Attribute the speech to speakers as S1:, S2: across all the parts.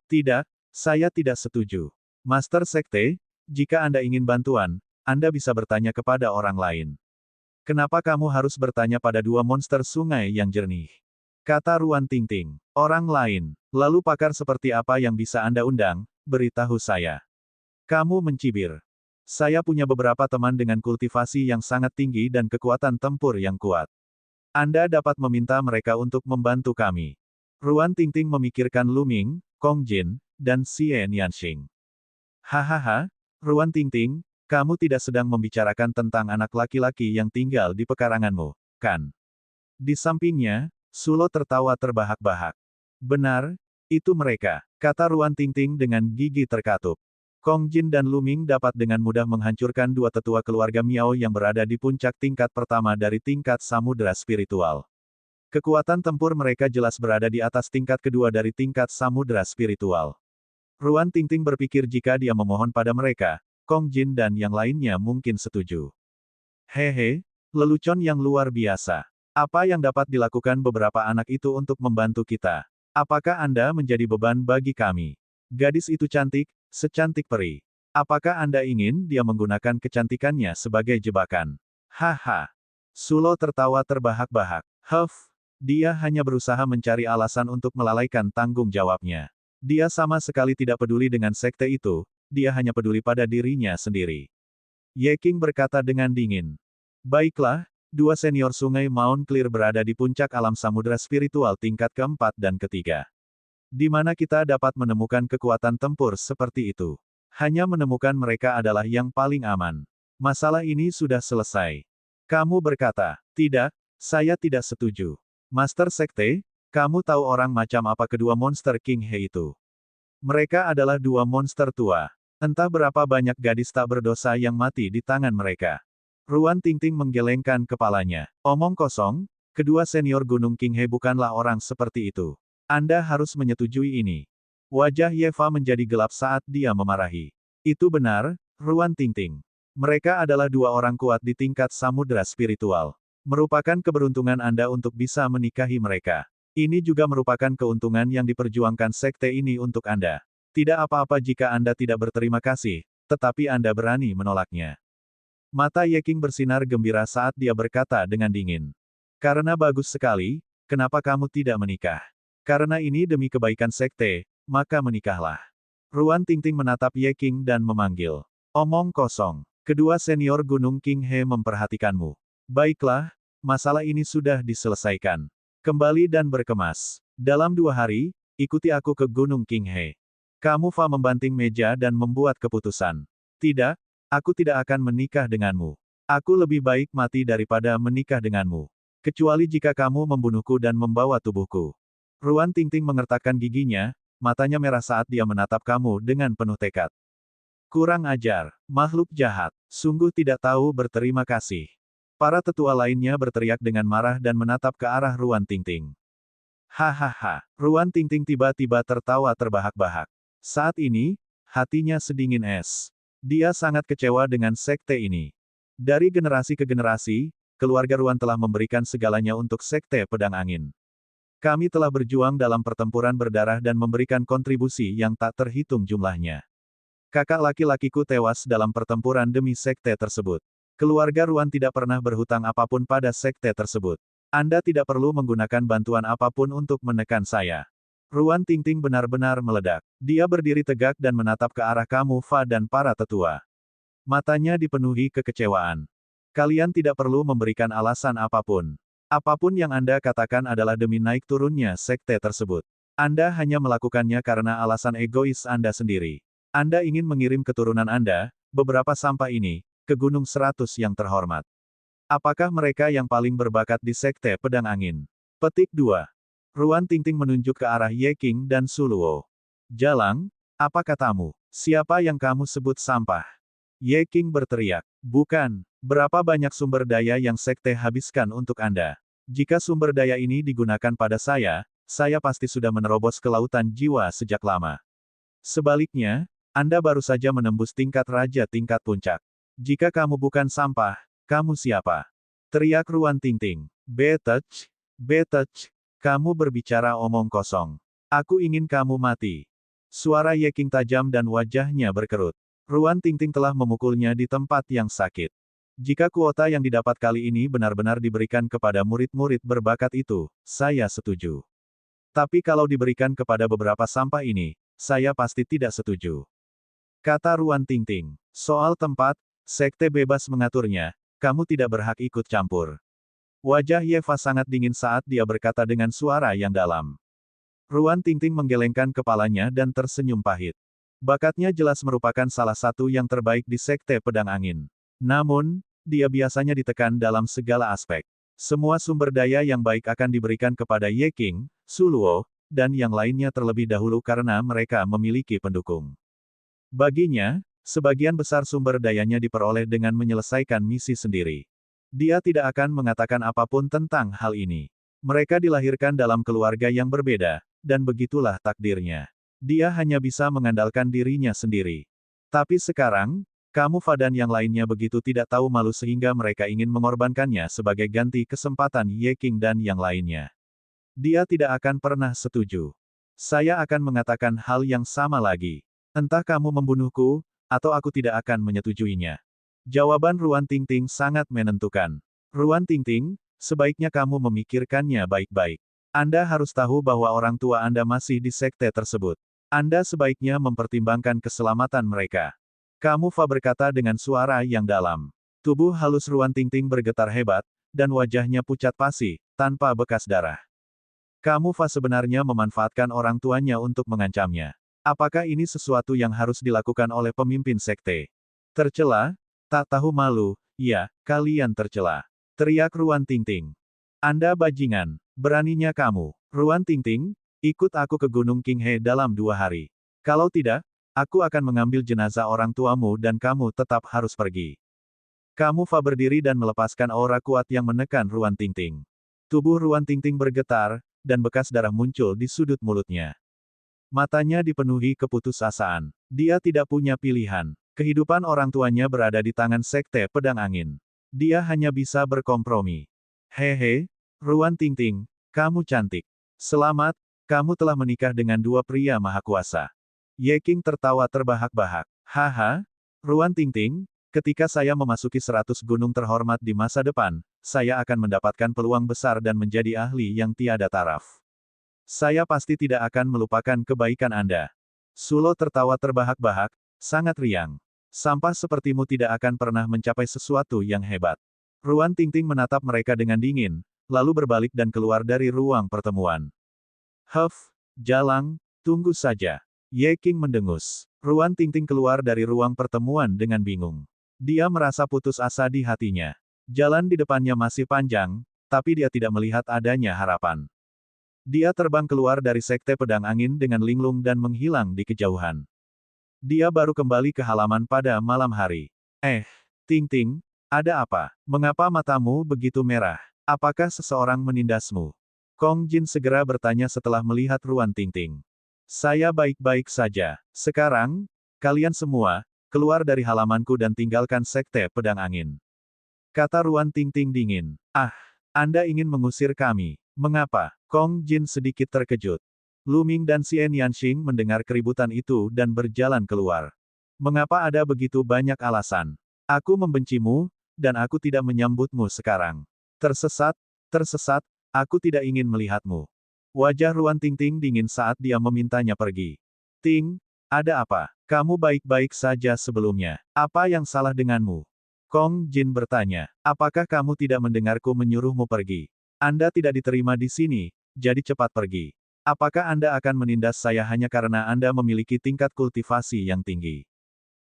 S1: Tidak, saya tidak setuju. Master Sekte, jika Anda ingin bantuan, Anda bisa bertanya kepada orang lain. Kenapa kamu harus bertanya pada dua monster sungai yang jernih? Kata Ruan Tingting. Orang lain. Lalu pakar seperti apa yang bisa Anda undang? Beritahu saya. Kamu mencibir. Saya punya beberapa teman dengan kultivasi yang sangat tinggi dan kekuatan tempur yang kuat. Anda dapat meminta mereka untuk membantu kami. Ruan Tingting memikirkan Lu Ming, Kong Jin, dan Xie Nianxing. Hahaha, Ruan Tingting, kamu tidak sedang membicarakan tentang anak laki-laki yang tinggal di pekaranganmu, kan? Di sampingnya, Sulo tertawa terbahak-bahak. Benar, itu mereka, kata Ruan Tingting dengan gigi terkatup. Kong Jin dan Lu Ming dapat dengan mudah menghancurkan dua tetua keluarga Miao yang berada di puncak tingkat pertama dari tingkat samudera spiritual. Kekuatan tempur mereka jelas berada di atas tingkat kedua dari tingkat samudera spiritual. Ruan Tingting berpikir jika dia memohon pada mereka, Kong Jin dan yang lainnya mungkin setuju. Hehe, lelucon yang luar biasa. Apa yang dapat dilakukan beberapa anak itu untuk membantu kita? Apakah Anda menjadi beban bagi kami? Gadis itu cantik, secantik peri. Apakah Anda ingin dia menggunakan kecantikannya sebagai jebakan? Haha. Sulo tertawa terbahak-bahak. Dia hanya berusaha mencari alasan untuk melalaikan tanggung jawabnya. Dia sama sekali tidak peduli dengan sekte itu, dia hanya peduli pada dirinya sendiri. Ye King berkata dengan dingin. Baiklah, dua senior sungai Mount Clear berada di puncak alam samudera spiritual tingkat keempat dan ketiga. Di mana kita dapat menemukan kekuatan tempur seperti itu? Hanya menemukan mereka adalah yang paling aman. Masalah ini sudah selesai. Kamu berkata, tidak, saya tidak setuju. Master Sekte, kamu tahu orang macam apa kedua monster King He itu? Mereka adalah dua monster tua. Entah berapa banyak gadis tak berdosa yang mati di tangan mereka. Ruan Tingting menggelengkan kepalanya. Omong kosong, kedua senior Gunung King He bukanlah orang seperti itu. Anda harus menyetujui ini. Wajah Yeva menjadi gelap saat dia memarahi. Itu benar, Ruan Tingting. Mereka adalah dua orang kuat di tingkat samudera spiritual. Merupakan keberuntungan Anda untuk bisa menikahi mereka. Ini juga merupakan keuntungan yang diperjuangkan sekte ini untuk Anda. Tidak apa-apa jika Anda tidak berterima kasih, tetapi Anda berani menolaknya. Mata Ye King bersinar gembira saat dia berkata dengan dingin. Karena bagus sekali, kenapa kamu tidak menikah? Karena ini demi kebaikan sekte, maka menikahlah. Ruan Tingting menatap Ye King dan memanggil. Omong kosong. Kedua senior Gunung King He memperhatikanmu. Baiklah, masalah ini sudah diselesaikan. Kembali dan berkemas. Dalam 2 hari, ikuti aku ke Gunung King He. Kamu Fa membanting meja dan membuat keputusan. Tidak, aku tidak akan menikah denganmu. Aku lebih baik mati daripada menikah denganmu. Kecuali jika kamu membunuhku dan membawa tubuhku. Ruan Tingting mengertakkan giginya, matanya merah saat dia menatap kamu dengan penuh tekad. Kurang ajar, makhluk jahat, sungguh tidak tahu berterima kasih. Para tetua lainnya berteriak dengan marah dan menatap ke arah Ruan Tingting. Hahaha, Ruan Tingting tiba-tiba tertawa terbahak-bahak. Saat ini, hatinya sedingin es. Dia sangat kecewa dengan sekte ini. Dari generasi ke generasi, keluarga Ruan telah memberikan segalanya untuk sekte pedang angin. Kami telah berjuang dalam pertempuran berdarah dan memberikan kontribusi yang tak terhitung jumlahnya. Kakak laki-lakiku tewas dalam pertempuran demi sekte tersebut. Keluarga Ruan tidak pernah berhutang apapun pada sekte tersebut. Anda tidak perlu menggunakan bantuan apapun untuk menekan saya. Ruan Tingting benar-benar meledak. Dia berdiri tegak dan menatap ke arah kamu Fa dan para tetua. Matanya dipenuhi kekecewaan. Kalian tidak perlu memberikan alasan apapun. Apapun yang Anda katakan adalah demi naik turunnya sekte tersebut. Anda hanya melakukannya karena alasan egois Anda sendiri. Anda ingin mengirim keturunan Anda, beberapa sampah ini, ke Gunung 100 yang terhormat. Apakah mereka yang paling berbakat di sekte pedang angin? Petik 2. Ruan Tingting menunjuk ke arah Ye King dan Suluo. Jalang, apa katamu? Siapa yang kamu sebut sampah? Ye King berteriak. Bukan. Berapa banyak sumber daya yang sekte habiskan untuk Anda? Jika sumber daya ini digunakan pada saya pasti sudah menerobos ke lautan jiwa sejak lama. Sebaliknya, Anda baru saja menembus tingkat raja tingkat puncak. Jika kamu bukan sampah, kamu siapa? Teriak Ruan Tingting. Betech, kamu berbicara omong kosong. Aku ingin kamu mati. Suara Ye King tajam dan wajahnya berkerut. Ruan Tingting telah memukulnya di tempat yang sakit. Jika kuota yang didapat kali ini benar-benar diberikan kepada murid-murid berbakat itu, saya setuju. Tapi kalau diberikan kepada beberapa sampah ini, saya pasti tidak setuju. Kata Ruan Tingting. Soal tempat, sekte bebas mengaturnya, kamu tidak berhak ikut campur. Wajah Ye Fa sangat dingin saat dia berkata dengan suara yang dalam. Ruan Tingting menggelengkan kepalanya dan tersenyum pahit. Bakatnya jelas merupakan salah satu yang terbaik di Sekte Pedang Angin. Namun, dia biasanya ditekan dalam segala aspek. Semua sumber daya yang baik akan diberikan kepada Ye King, Su Luo, dan yang lainnya terlebih dahulu karena mereka memiliki pendukung. Baginya, sebagian besar sumber dayanya diperoleh dengan menyelesaikan misi sendiri. Dia tidak akan mengatakan apapun tentang hal ini. Mereka dilahirkan dalam keluarga yang berbeda, dan begitulah takdirnya. Dia hanya bisa mengandalkan dirinya sendiri. Tapi sekarang, kamu Fa dan yang lainnya begitu tidak tahu malu sehingga mereka ingin mengorbankannya sebagai ganti kesempatan Ye King dan yang lainnya. Dia tidak akan pernah setuju. Saya akan mengatakan hal yang sama lagi. Entah kamu membunuhku, atau aku tidak akan menyetujuinya. Jawaban Ruan Tingting sangat menentukan. Ruan Tingting, sebaiknya kamu memikirkannya baik-baik. Anda harus tahu bahwa orang tua Anda masih di sekte tersebut. Anda sebaiknya mempertimbangkan keselamatan mereka. Kamu Fa berkata dengan suara yang dalam. Tubuh halus Ruan Tingting bergetar hebat, dan wajahnya pucat pasi, tanpa bekas darah. Kamu Fa sebenarnya memanfaatkan orang tuanya untuk mengancamnya. Apakah ini sesuatu yang harus dilakukan oleh pemimpin sekte? Tercela? Tak tahu malu, ya, kalian tercela. Teriak Ruan Tingting. Anda bajingan, beraninya kamu. Ruan Tingting, ikut aku ke Gunung Qinghe dalam 2 hari. Kalau tidak, aku akan mengambil jenazah orang tuamu dan kamu tetap harus pergi. Kamu Fa berdiri dan melepaskan aura kuat yang menekan Ruan Tingting. Tubuh Ruan Tingting bergetar, dan bekas darah muncul di sudut mulutnya. Matanya dipenuhi keputusasaan. Dia tidak punya pilihan. Kehidupan orang tuanya berada di tangan Sekte Pedang Angin. Dia hanya bisa berkompromi. Hehe, Ruan Tingting, kamu cantik. Selamat, kamu telah menikah dengan 2 pria maha kuasa. Ye King tertawa terbahak-bahak. Haha, Ruan Tingting, ketika saya memasuki 100 gunung terhormat di masa depan, saya akan mendapatkan peluang besar dan menjadi ahli yang tiada taraf. Saya pasti tidak akan melupakan kebaikan Anda. Sulo tertawa terbahak-bahak, sangat riang. Sampah sepertimu tidak akan pernah mencapai sesuatu yang hebat. Ruan Tingting menatap mereka dengan dingin, lalu berbalik dan keluar dari ruang pertemuan. Jalang, tunggu saja. Ye King mendengus. Ruan Tingting keluar dari ruang pertemuan dengan bingung. Dia merasa putus asa di hatinya. Jalan di depannya masih panjang, tapi dia tidak melihat adanya harapan. Dia terbang keluar dari Sekte Pedang Angin dengan linglung dan menghilang di kejauhan. Dia baru kembali ke halaman pada malam hari. Tingting, ada apa? Mengapa matamu begitu merah? Apakah seseorang menindasmu? Kong Jin segera bertanya setelah melihat Ruan Tingting. Saya baik-baik saja. Sekarang, kalian semua, keluar dari halamanku dan tinggalkan Sekte Pedang Angin. Kata Ruan Tingting dingin. Anda ingin mengusir kami. Mengapa? Kong Jin sedikit terkejut. Lu Ming dan Xian Yanxing mendengar keributan itu dan berjalan keluar. Mengapa ada begitu banyak alasan? Aku membencimu, dan aku tidak menyambutmu sekarang. Tersesat, aku tidak ingin melihatmu. Wajah Ruan Tingting dingin saat dia memintanya pergi. Ting, ada apa? Kamu baik-baik saja sebelumnya. Apa yang salah denganmu? Kong Jin bertanya. Apakah kamu tidak mendengarku menyuruhmu pergi? Anda tidak diterima di sini, jadi cepat pergi. Apakah Anda akan menindas saya hanya karena Anda memiliki tingkat kultivasi yang tinggi?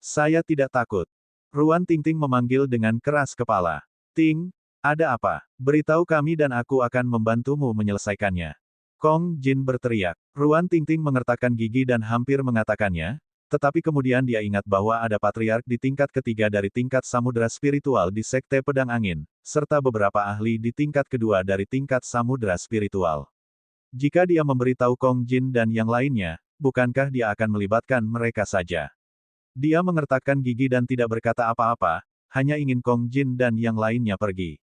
S1: Saya tidak takut. Ruan Tingting memanggil dengan keras kepala. Ting, ada apa? Beritahu kami dan aku akan membantumu menyelesaikannya. Kong Jin berteriak. Ruan Tingting mengertakkan gigi dan hampir mengatakannya, tetapi kemudian dia ingat bahwa ada patriark di tingkat ketiga dari tingkat samudera spiritual di Sekte Pedang Angin, serta beberapa ahli di tingkat kedua dari tingkat samudera spiritual. Jika dia memberitahu Kong Jin dan yang lainnya, bukankah dia akan melibatkan mereka saja? Dia mengertakkan gigi dan tidak berkata apa-apa, hanya ingin Kong Jin dan yang lainnya pergi.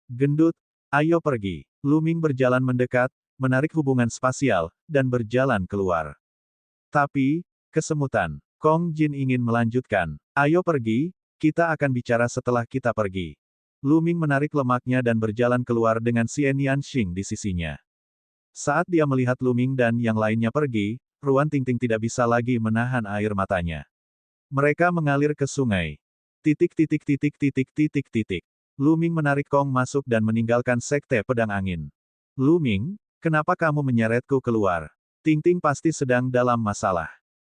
S1: Gendut, ayo pergi. Lu Ming berjalan mendekat, menarik hubungan spasial, dan berjalan keluar. Tapi, kesemutan. Kong Jin ingin melanjutkan. Ayo pergi, kita akan bicara setelah kita pergi. Lu Ming menarik lemaknya dan berjalan keluar dengan Xian Yanxing di sisinya. Saat dia melihat Lu Ming dan yang lainnya pergi, Ruan Tingting tidak bisa lagi menahan air matanya. Mereka mengalir ke sungai. Titik titik titik titik titik titik. Lu Ming menarik Kong masuk dan meninggalkan Sekte Pedang Angin. Lu Ming, kenapa kamu menyeretku keluar? Tingting pasti sedang dalam masalah.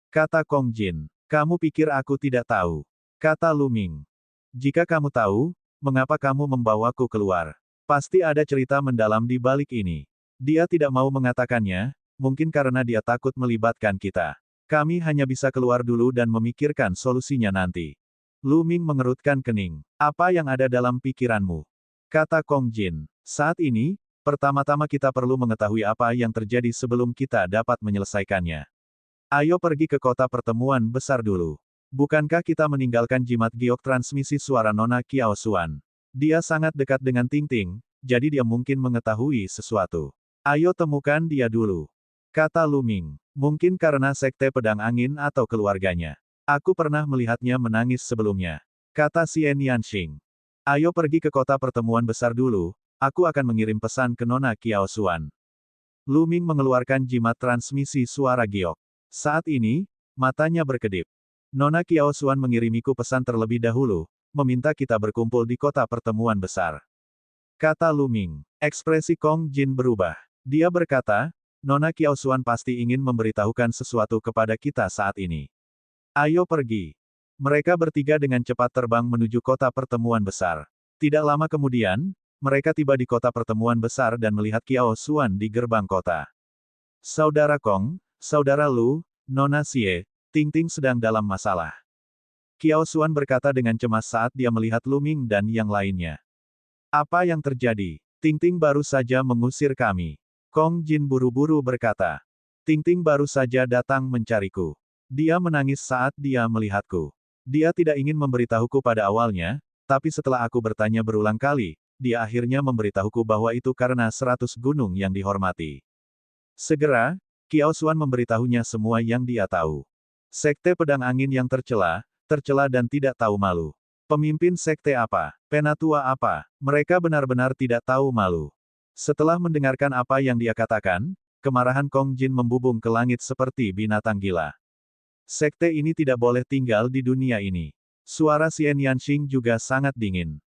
S1: Kata Kong Jin. Kamu pikir aku tidak tahu? Kata Lu Ming. Jika kamu tahu, mengapa kamu membawaku keluar? Pasti ada cerita mendalam di balik ini. Dia tidak mau mengatakannya, mungkin karena dia takut melibatkan kita. Kami hanya bisa keluar dulu dan memikirkan solusinya nanti. Lu Ming mengerutkan kening. Apa yang ada dalam pikiranmu? Kata Kong Jin. Saat ini, pertama-tama kita perlu mengetahui apa yang terjadi sebelum kita dapat menyelesaikannya. Ayo pergi ke kota pertemuan besar dulu. Bukankah kita meninggalkan jimat giok transmisi suara Nona Kiao Xuan? Dia sangat dekat dengan Tingting, jadi dia mungkin mengetahui sesuatu. Ayo temukan dia dulu. Kata Lu Ming. Mungkin karena Sekte Pedang Angin atau keluarganya. Aku pernah melihatnya menangis sebelumnya. Kata Xian Yanxing. Ayo pergi ke kota pertemuan besar dulu, aku akan mengirim pesan ke Nona Kiao Xuan. Lu Ming mengeluarkan jimat transmisi suara giok. Saat ini, matanya berkedip. Nona Kiao Xuan mengirimiku pesan terlebih dahulu, meminta kita berkumpul di kota pertemuan besar. Kata Lu Ming. Ekspresi Kong Jin berubah. Dia berkata, Nona Kiao Xuan pasti ingin memberitahukan sesuatu kepada kita saat ini. Ayo pergi. Mereka bertiga dengan cepat terbang menuju kota pertemuan besar. Tidak lama kemudian, mereka tiba di kota pertemuan besar dan melihat Kiao Xuan di gerbang kota. Saudara Kong, Saudara Lu, Nona Xie, Tingting sedang dalam masalah. Kiao Xuan berkata dengan cemas saat dia melihat Lu Ming dan yang lainnya. Apa yang terjadi? Tingting baru saja mengusir kami. Kong Jin buru-buru berkata. Tingting baru saja datang mencariku. Dia menangis saat dia melihatku. Dia tidak ingin memberitahuku pada awalnya, tapi setelah aku bertanya berulang kali, dia akhirnya memberitahuku bahwa itu karena 100 gunung yang dihormati. Segera, Kiao Xuan memberitahunya semua yang dia tahu. Sekte Pedang Angin yang tercela dan tidak tahu malu. Pemimpin sekte apa? Penatua apa? Mereka benar-benar tidak tahu malu. Setelah mendengarkan apa yang dia katakan, kemarahan Kong Jin membubung ke langit seperti binatang gila. Sekte ini tidak boleh tinggal di dunia ini. Suara Xian Yanxing juga sangat dingin.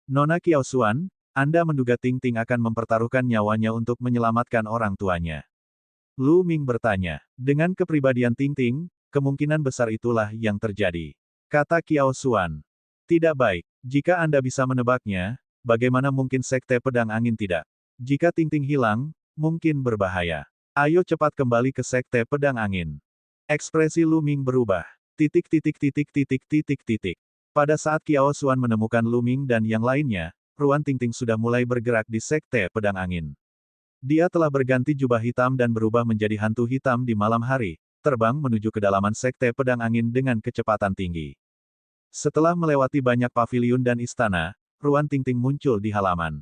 S1: Nona Kiao Xuan, Anda menduga Tingting akan mempertaruhkan nyawanya untuk menyelamatkan orang tuanya. Lu Ming bertanya. Dengan kepribadian Tingting, kemungkinan besar itulah yang terjadi. Kata Kiao Xuan. Tidak baik. Jika Anda bisa menebaknya, bagaimana mungkin Sekte Pedang Angin tidak? Jika Tingting hilang, mungkin berbahaya. Ayo cepat kembali ke Sekte Pedang Angin. Ekspresi Lu Ming berubah. Titik titik titik titik titik titik. Pada saat Kiao Xuan menemukan Lu Ming dan yang lainnya, Ruan Tingting sudah mulai bergerak di Sekte Pedang Angin. Dia telah berganti jubah hitam dan berubah menjadi hantu hitam di malam hari, terbang menuju kedalaman Sekte Pedang Angin dengan kecepatan tinggi. Setelah melewati banyak paviliun dan istana, Ruan Tingting muncul di halaman.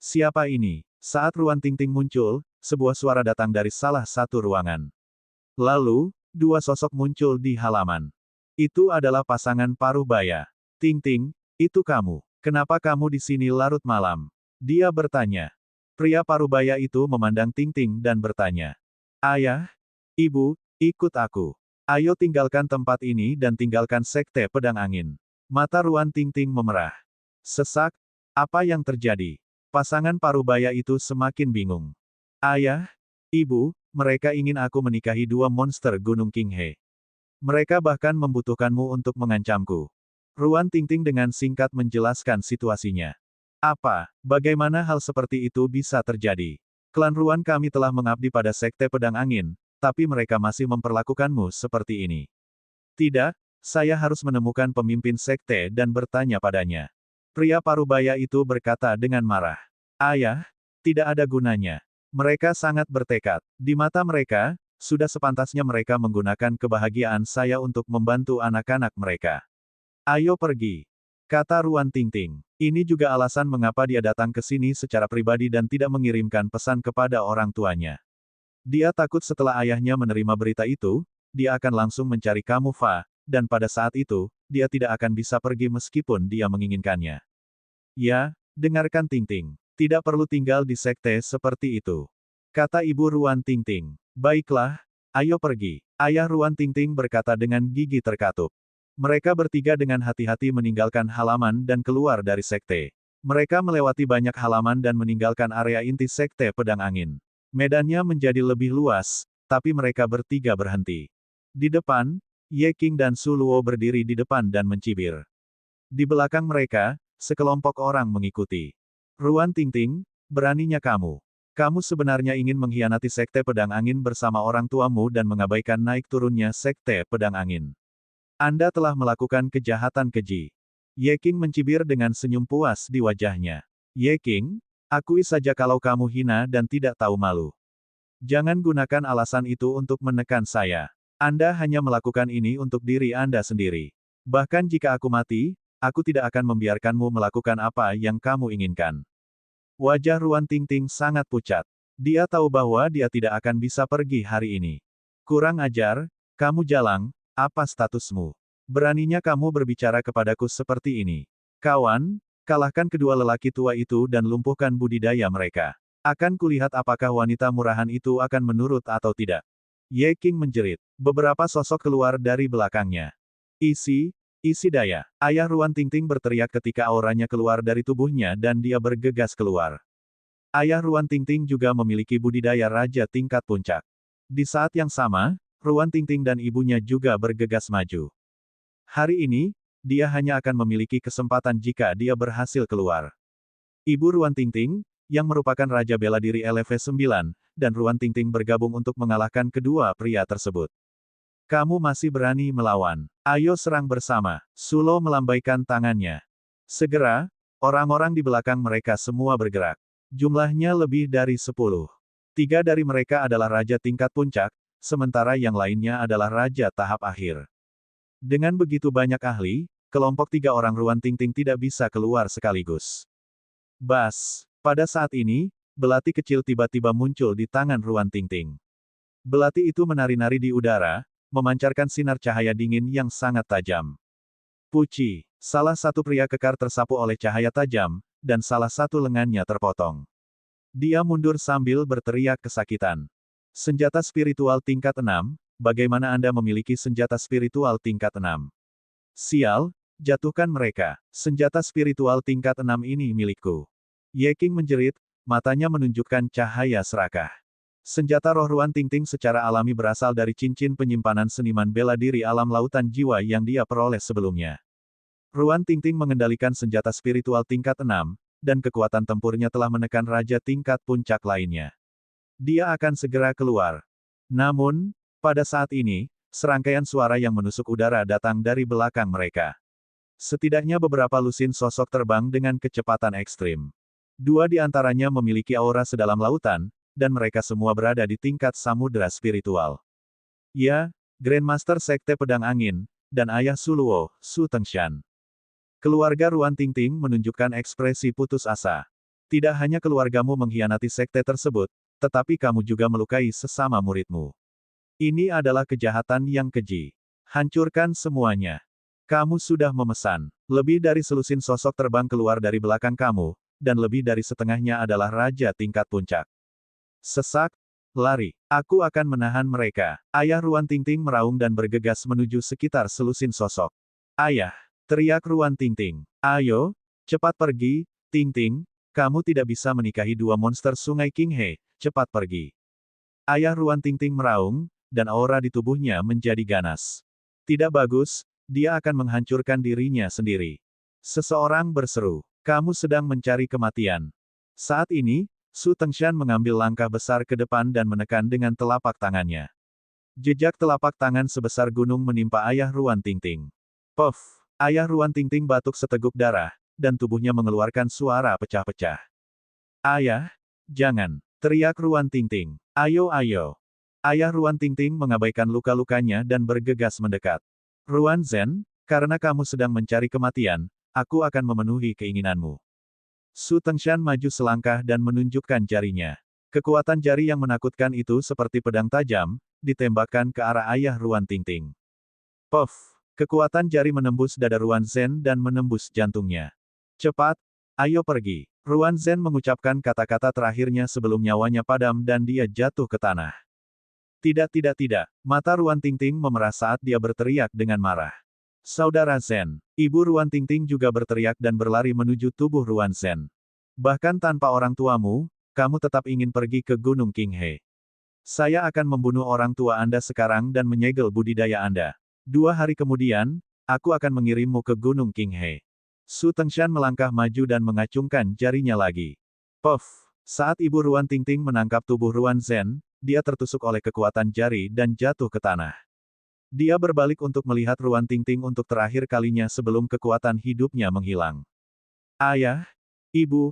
S1: Siapa ini? Saat Ruan Tingting muncul, sebuah suara datang dari salah satu ruangan. Lalu, dua sosok muncul di halaman. Itu adalah pasangan paruh baya. Tingting, itu kamu. Kenapa kamu di sini larut malam? Dia bertanya. Pria parubaya itu memandang Tingting dan bertanya. Ayah, Ibu, ikut aku. Ayo tinggalkan tempat ini dan tinggalkan Sekte Pedang Angin. Mata Ruan Tingting memerah. Sesak, apa yang terjadi? Pasangan parubaya itu semakin bingung. Ayah, Ibu, mereka ingin aku menikahi dua monster Gunung Qinghe. Mereka bahkan membutuhkanmu untuk mengancamku. Ruan Tingting dengan singkat menjelaskan situasinya. Apa? Bagaimana hal seperti itu bisa terjadi? Klan Ruan kami telah mengabdi pada Sekte Pedang Angin, tapi mereka masih memperlakukanmu seperti ini. Tidak, saya harus menemukan pemimpin sekte dan bertanya padanya. Pria parubaya itu berkata dengan marah. Ayah, tidak ada gunanya. Mereka sangat bertekad. Di mata mereka, sudah sepantasnya mereka menggunakan kebahagiaan saya untuk membantu anak-anak mereka. Ayo pergi. Kata Ruan Tingting. Ini juga alasan mengapa dia datang ke sini secara pribadi dan tidak mengirimkan pesan kepada orang tuanya. Dia takut setelah ayahnya menerima berita itu, dia akan langsung mencari kamu Fa, dan pada saat itu, dia tidak akan bisa pergi meskipun dia menginginkannya. Ya, dengarkan Tingting. Tidak perlu tinggal di sekte seperti itu. Kata Ibu Ruan Tingting. Baiklah, ayo pergi. Ayah Ruan Tingting berkata dengan gigi terkatup. Mereka bertiga dengan hati-hati meninggalkan halaman dan keluar dari sekte. Mereka melewati banyak halaman dan meninggalkan area inti sekte pedang angin. Medannya menjadi lebih luas, tapi mereka bertiga berhenti. Di depan, Ye King dan Su Luo berdiri di depan dan mencibir. Di belakang mereka, sekelompok orang mengikuti. Ruan Tingting, beraninya kamu. Kamu sebenarnya ingin mengkhianati sekte pedang angin bersama orang tuamu dan mengabaikan naik turunnya sekte pedang angin. Anda telah melakukan kejahatan keji. Ye King mencibir dengan senyum puas di wajahnya. Ye King, akui saja kalau kamu hina dan tidak tahu malu. Jangan gunakan alasan itu untuk menekan saya. Anda hanya melakukan ini untuk diri Anda sendiri. Bahkan jika aku mati, aku tidak akan membiarkanmu melakukan apa yang kamu inginkan. Wajah Ruan Tingting sangat pucat. Dia tahu bahwa dia tidak akan bisa pergi hari ini. Kurang ajar, kamu jalang, apa statusmu? Beraninya kamu berbicara kepadaku seperti ini. Kawan, kalahkan kedua lelaki tua itu dan lumpuhkan budidaya mereka. Akan kulihat apakah wanita murahan itu akan menurut atau tidak. Ye King menjerit. Beberapa sosok keluar dari belakangnya. Isi daya. Ayah Ruan Tingting berteriak ketika auranya keluar dari tubuhnya dan dia bergegas keluar. Ayah Ruan Tingting juga memiliki budidaya raja tingkat puncak. Di saat yang sama, Ruan Tingting dan ibunya juga bergegas maju. Hari ini, dia hanya akan memiliki kesempatan jika dia berhasil keluar. Ibu Ruan Tingting, yang merupakan Raja Bela Diri LV9, dan Ruan Tingting bergabung untuk mengalahkan kedua pria tersebut. Kamu masih berani melawan. Ayo serang bersama. Sulo melambaikan tangannya. Segera, orang-orang di belakang mereka semua bergerak. Jumlahnya lebih dari 10. 3 dari mereka adalah Raja tingkat puncak, sementara yang lainnya adalah Raja tahap akhir. Dengan begitu banyak ahli, kelompok 3 orang Ruan Tingting tidak bisa keluar sekaligus. Bas. Pada saat ini, belati kecil tiba-tiba muncul di tangan Ruan Tingting. Belati itu menari-nari di udara, memancarkan sinar cahaya dingin yang sangat tajam. Puci, salah satu pria kekar tersapu oleh cahaya tajam, dan salah satu lengannya terpotong. Dia mundur sambil berteriak kesakitan. Senjata spiritual tingkat 6, bagaimana Anda memiliki senjata spiritual tingkat 6? Sial, jatuhkan mereka. Senjata spiritual tingkat 6 ini milikku. Ye King menjerit, matanya menunjukkan cahaya serakah. Senjata roh Ruan Tingting secara alami berasal dari cincin penyimpanan seniman bela diri alam lautan jiwa yang dia peroleh sebelumnya. Ruan Tingting mengendalikan senjata spiritual tingkat 6, dan kekuatan tempurnya telah menekan raja tingkat puncak lainnya. Dia akan segera keluar. Namun, pada saat ini, serangkaian suara yang menusuk udara datang dari belakang mereka. Setidaknya beberapa lusin sosok terbang dengan kecepatan ekstrim. 2 di antaranya memiliki aura sedalam lautan, dan mereka semua berada di tingkat samudera spiritual. Ya, Grandmaster Sekte Pedang Angin, dan ayah Su Luo, Su Tengshan. Keluarga Ruan Tingting menunjukkan ekspresi putus asa. Tidak hanya keluargamu mengkhianati sekte tersebut, tetapi kamu juga melukai sesama muridmu. Ini adalah kejahatan yang keji. Hancurkan semuanya. Kamu sudah memesan. Lebih dari selusin sosok terbang keluar dari belakang kamu, dan lebih dari setengahnya adalah raja tingkat puncak. Sesak, lari. Aku akan menahan mereka. Ayah Ruan Tingting meraung dan bergegas menuju sekitar selusin sosok. Ayah, teriak Ruan Tingting. Ayo, cepat pergi, Tingting. Kamu tidak bisa menikahi 2 monster sungai Qinghe, cepat pergi. Ayah Ruan Tingting meraung, dan aura di tubuhnya menjadi ganas. Tidak bagus, dia akan menghancurkan dirinya sendiri. Seseorang berseru, kamu sedang mencari kematian. Saat ini, Su Tengshan mengambil langkah besar ke depan dan menekan dengan telapak tangannya. Jejak telapak tangan sebesar gunung menimpa ayah Ruan Tingting. Puff! Ayah Ruan Tingting batuk seteguk darah, dan tubuhnya mengeluarkan suara pecah-pecah. Ayah, jangan! Teriak Ruan Tingting. Ayo ayo! Ayah Ruan Tingting mengabaikan luka-lukanya dan bergegas mendekat. Ruan Zhen, karena kamu sedang mencari kematian, aku akan memenuhi keinginanmu. Su Tengshan maju selangkah dan menunjukkan jarinya. Kekuatan jari yang menakutkan itu seperti pedang tajam, ditembakkan ke arah ayah Ruan Tingting. Puff! Kekuatan jari menembus dada Ruan Zhen dan menembus jantungnya. Cepat, ayo pergi. Ruan Zhen mengucapkan kata-kata terakhirnya sebelum nyawanya padam dan dia jatuh ke tanah. Tidak, tidak, tidak. Mata Ruan Tingting memerah saat dia berteriak dengan marah. Saudara Zhen. Ibu Ruan Tingting juga berteriak dan berlari menuju tubuh Ruan Zhen. Bahkan tanpa orang tuamu, kamu tetap ingin pergi ke Gunung Qinghe. Saya akan membunuh orang tua Anda sekarang dan menyegel budidaya Anda. 2 hari kemudian, aku akan mengirimmu ke Gunung Qinghe. Su Tengshan melangkah maju dan mengacungkan jarinya lagi. Puff! Saat Ibu Ruan Tingting menangkap tubuh Ruan Zhen, dia tertusuk oleh kekuatan jari dan jatuh ke tanah. Dia berbalik untuk melihat Ruan Tingting untuk terakhir kalinya sebelum kekuatan hidupnya menghilang. Ayah, Ibu,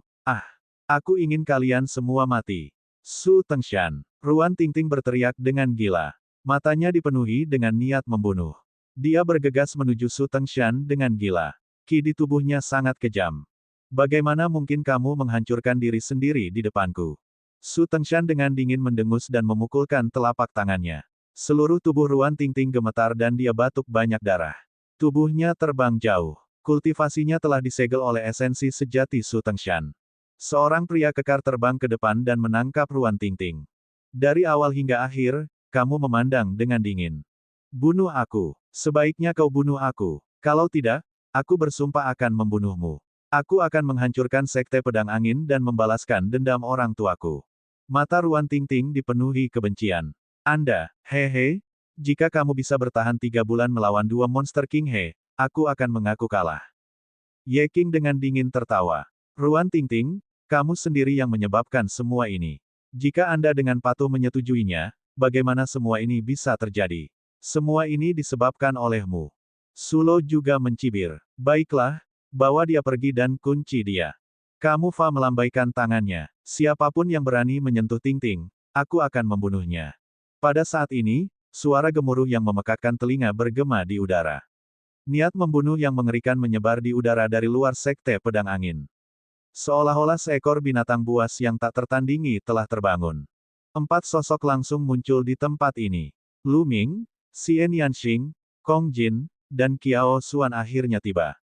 S1: aku ingin kalian semua mati. Su Tengshan. Ruan Tingting berteriak dengan gila. Matanya dipenuhi dengan niat membunuh. Dia bergegas menuju Su Tengshan dengan gila. Ki di tubuhnya sangat kejam. Bagaimana mungkin kamu menghancurkan diri sendiri di depanku? Su Tengshan dengan dingin mendengus dan memukulkan telapak tangannya. Seluruh tubuh Ruan Tingting gemetar dan dia batuk banyak darah. Tubuhnya terbang jauh. Kultivasinya telah disegel oleh esensi sejati Su Tengshan. Seorang pria kekar terbang ke depan dan menangkap Ruan Tingting. Dari awal hingga akhir, kamu memandang dengan dingin. Bunuh aku. Sebaiknya kau bunuh aku. Kalau tidak, aku bersumpah akan membunuhmu. Aku akan menghancurkan Sekte Pedang Angin dan membalaskan dendam orang tuaku. Mata Ruan Tingting dipenuhi kebencian. Anda, hehe, jika kamu bisa bertahan 3 bulan melawan 2 monster Qinghe, aku akan mengaku kalah. Ye Qing dengan dingin tertawa. Ruan Tingting, kamu sendiri yang menyebabkan semua ini. Jika Anda dengan patuh menyetujuinya, bagaimana semua ini bisa terjadi? Semua ini disebabkan olehmu. Sulo juga mencibir. Baiklah, bawa dia pergi dan kunci dia. Kamu Fa melambaikan tangannya. Siapapun yang berani menyentuh Tingting, aku akan membunuhnya. Pada saat ini, suara gemuruh yang memekakkan telinga bergema di udara. Niat membunuh yang mengerikan menyebar di udara dari luar Sekte Pedang Angin. Seolah-olah seekor binatang buas yang tak tertandingi telah terbangun. 4 sosok langsung muncul di tempat ini. Lu Ming, Xian Yanxing, Kong Jin, dan Qiao Xuan akhirnya tiba.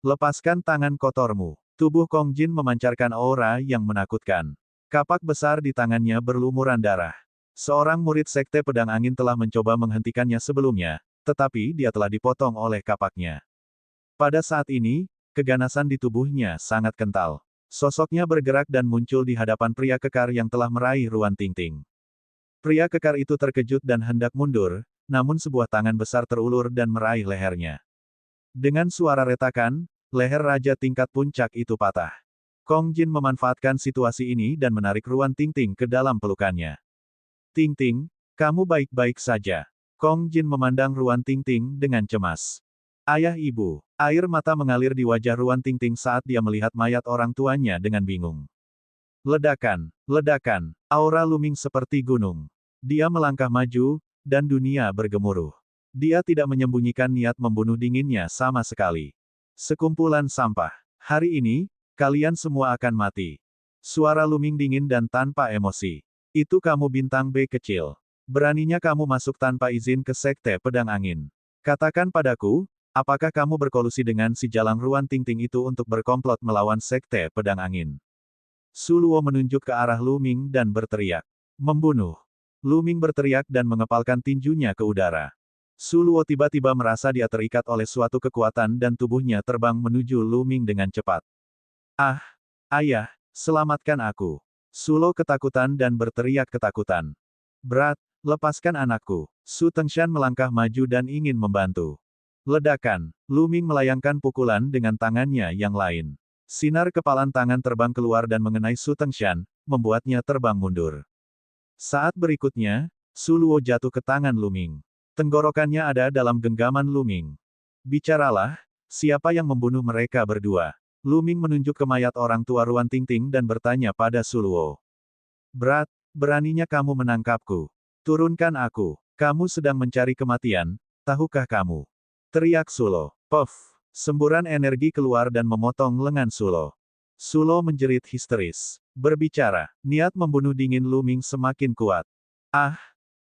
S1: Lepaskan tangan kotormu. Tubuh Kong Jin memancarkan aura yang menakutkan. Kapak besar di tangannya berlumuran darah. Seorang murid Sekte Pedang Angin telah mencoba menghentikannya sebelumnya, tetapi dia telah dipotong oleh kapaknya. Pada saat ini, keganasan di tubuhnya sangat kental. Sosoknya bergerak dan muncul di hadapan pria kekar yang telah meraih Ruan Tingting. Pria kekar itu terkejut dan hendak mundur, namun sebuah tangan besar terulur dan meraih lehernya. Dengan suara retakan, leher Raja tingkat puncak itu patah. Kong Jin memanfaatkan situasi ini dan menarik Ruan Tingting ke dalam pelukannya. Tingting, kamu baik-baik saja. Kong Jin memandang Ruan Tingting dengan cemas. Ayah ibu, air mata mengalir di wajah Ruan Tingting saat dia melihat mayat orang tuanya dengan bingung. Ledakan, ledakan, aura Lu Ming seperti gunung. Dia melangkah maju, dan dunia bergemuruh. Dia tidak menyembunyikan niat membunuh dinginnya sama sekali. Sekumpulan sampah. Hari ini, kalian semua akan mati. Suara Lu Ming dingin dan tanpa emosi. Itu kamu bintang B kecil. Beraninya kamu masuk tanpa izin ke Sekte Pedang Angin. Katakan padaku, apakah kamu berkolusi dengan si jalang Ruan Tingting itu untuk berkomplot melawan Sekte Pedang Angin? Su Luo menunjuk ke arah Lu Ming dan berteriak. Membunuh. Lu Ming berteriak dan mengepalkan tinjunya ke udara. Su Luo tiba-tiba merasa dia terikat oleh suatu kekuatan dan tubuhnya terbang menuju Lu Ming dengan cepat. Ah! Ayah, selamatkan aku. Su Luo ketakutan dan berteriak ketakutan. Berat, lepaskan anakku. Su Tengshan melangkah maju dan ingin membantu. Ledakan, Lu Ming melayangkan pukulan dengan tangannya yang lain. Sinar kepalan tangan terbang keluar dan mengenai Su Tengshan, membuatnya terbang mundur. Saat berikutnya, Su Luo jatuh ke tangan Lu Ming. Tenggorokannya ada dalam genggaman Lu Ming. Bicaralah, siapa yang membunuh mereka berdua? Lu Ming menunjuk ke mayat orang tua Ruan Tingting dan bertanya pada Su Luo. Berat, beraninya kamu menangkapku. Turunkan aku. Kamu sedang mencari kematian, tahukah kamu? Teriak Su Luo. Puff! Semburan energi keluar dan memotong lengan Su Luo. Su Luo menjerit histeris. Berbicara, niat membunuh dingin Lu Ming semakin kuat. Ah!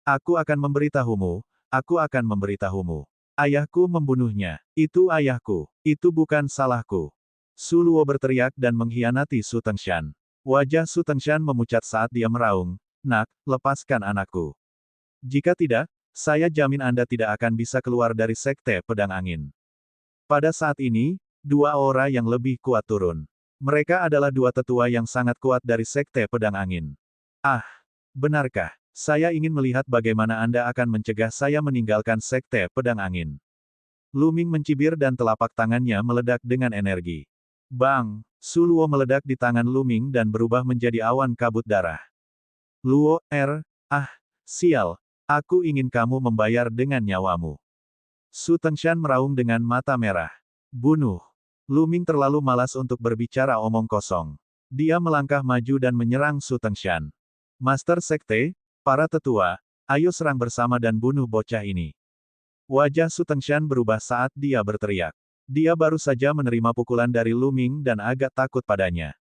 S1: Aku akan memberitahumu, aku akan memberitahumu. Ayahku membunuhnya. Itu ayahku. Itu bukan salahku. Su Luo berteriak dan mengkhianati Su Tengshan. Wajah Su Tengshan memucat saat dia meraung, "Nak, lepaskan anakku. Jika tidak, saya jamin Anda tidak akan bisa keluar dari Sekte Pedang Angin." Pada saat ini, dua aura yang lebih kuat turun. Mereka adalah dua tetua yang sangat kuat dari Sekte Pedang Angin. Ah, benarkah? Saya ingin melihat bagaimana Anda akan mencegah saya meninggalkan Sekte Pedang Angin. Lu Ming mencibir dan telapak tangannya meledak dengan energi. Bang! Su Luo meledak di tangan Lu Ming dan berubah menjadi awan kabut darah. Luo, sial! Aku ingin kamu membayar dengan nyawamu. Su Tengshan meraung dengan mata merah. Bunuh! Lu Ming terlalu malas untuk berbicara omong kosong. Dia melangkah maju dan menyerang Su Tengshan. Master Sekte, para tetua, ayo serang bersama dan bunuh bocah ini. Wajah Su Tengshan berubah saat dia berteriak. Dia baru saja menerima pukulan dari Lu Ming dan agak takut padanya.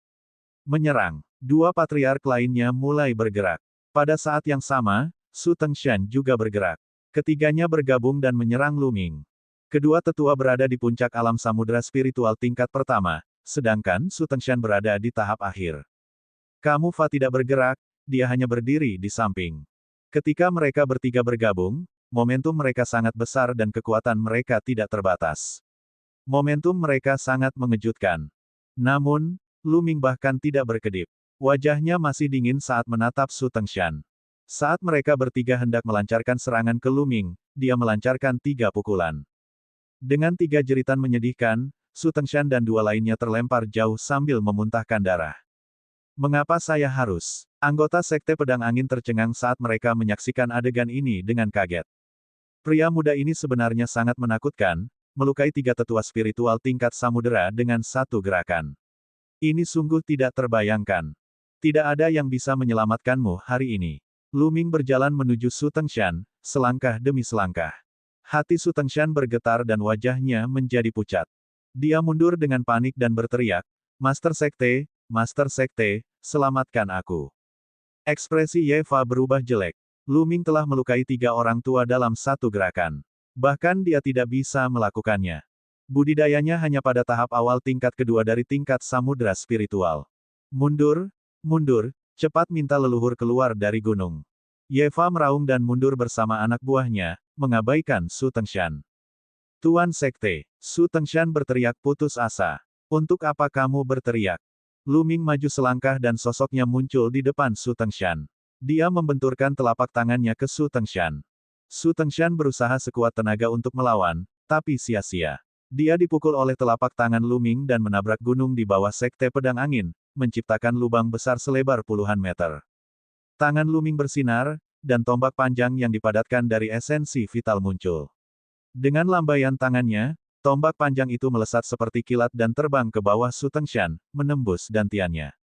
S1: Menyerang. Dua patriark lainnya mulai bergerak. Pada saat yang sama, Su Tengshan juga bergerak. Ketiganya bergabung dan menyerang Lu Ming. Kedua tetua berada di puncak alam samudera spiritual tingkat pertama, sedangkan Su Tengshan berada di tahap akhir. Kamu Fa tidak bergerak, dia hanya berdiri di samping. Ketika mereka bertiga bergabung, momentum mereka sangat besar dan kekuatan mereka tidak terbatas. Momentum mereka sangat mengejutkan. Namun, Lu Ming bahkan tidak berkedip. Wajahnya masih dingin saat menatap Su Tengshan. Saat mereka bertiga hendak melancarkan serangan ke Lu Ming, dia melancarkan 3 pukulan. Dengan 3 jeritan menyedihkan, Su Tengshan dan dua lainnya terlempar jauh sambil memuntahkan darah. Mengapa saya harus? Anggota Sekte Pedang Angin tercengang saat mereka menyaksikan adegan ini dengan kaget. Pria muda ini sebenarnya sangat menakutkan, melukai 3 tetua spiritual tingkat samudera dengan satu gerakan. Ini sungguh tidak terbayangkan. Tidak ada yang bisa menyelamatkanmu hari ini. Lu Ming berjalan menuju Su Tengshan, selangkah demi selangkah. Hati Su Tengshan bergetar dan wajahnya menjadi pucat. Dia mundur dengan panik dan berteriak, Master Sekte, selamatkan aku. Ekspresi Ye Fa berubah jelek. Lu Ming telah melukai 3 orang tua dalam satu gerakan. Bahkan dia tidak bisa melakukannya. Budidayanya hanya pada tahap awal tingkat kedua dari tingkat samudera spiritual. Mundur, cepat minta leluhur keluar dari gunung. Ye Fa meraung dan mundur bersama anak buahnya, mengabaikan Su Tengshan. Tuan Sekte, Su Tengshan berteriak putus asa. Untuk apa kamu berteriak? Lu Ming maju selangkah dan sosoknya muncul di depan Su Tengshan. Dia membenturkan telapak tangannya ke Su Tengshan. Su Tengshan berusaha sekuat tenaga untuk melawan, tapi sia-sia. Dia dipukul oleh telapak tangan Lu Ming dan menabrak gunung di bawah Sekte Pedang Angin, menciptakan lubang besar selebar puluhan meter. Tangan Lu Ming bersinar, dan tombak panjang yang dipadatkan dari esensi vital muncul. Dengan lambaian tangannya, tombak panjang itu melesat seperti kilat dan terbang ke bawah Su Tengshan, menembus dantiannya.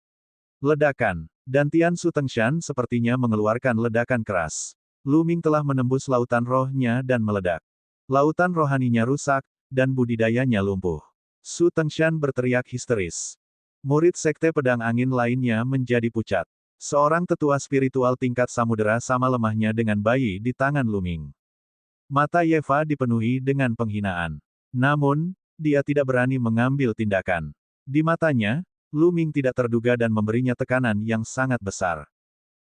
S1: Ledakan. Dantian Su Tengshan sepertinya mengeluarkan ledakan keras. Lu Ming telah menembus lautan rohnya dan meledak. Lautan rohaninya rusak, dan budidayanya lumpuh. Su Tengshan berteriak histeris. Murid Sekte Pedang Angin lainnya menjadi pucat. Seorang tetua spiritual tingkat samudera sama lemahnya dengan bayi di tangan Lu Ming. Mata Ye Fa dipenuhi dengan penghinaan. Namun, dia tidak berani mengambil tindakan. Di matanya, Lu Ming tidak terduga dan memberinya tekanan yang sangat besar.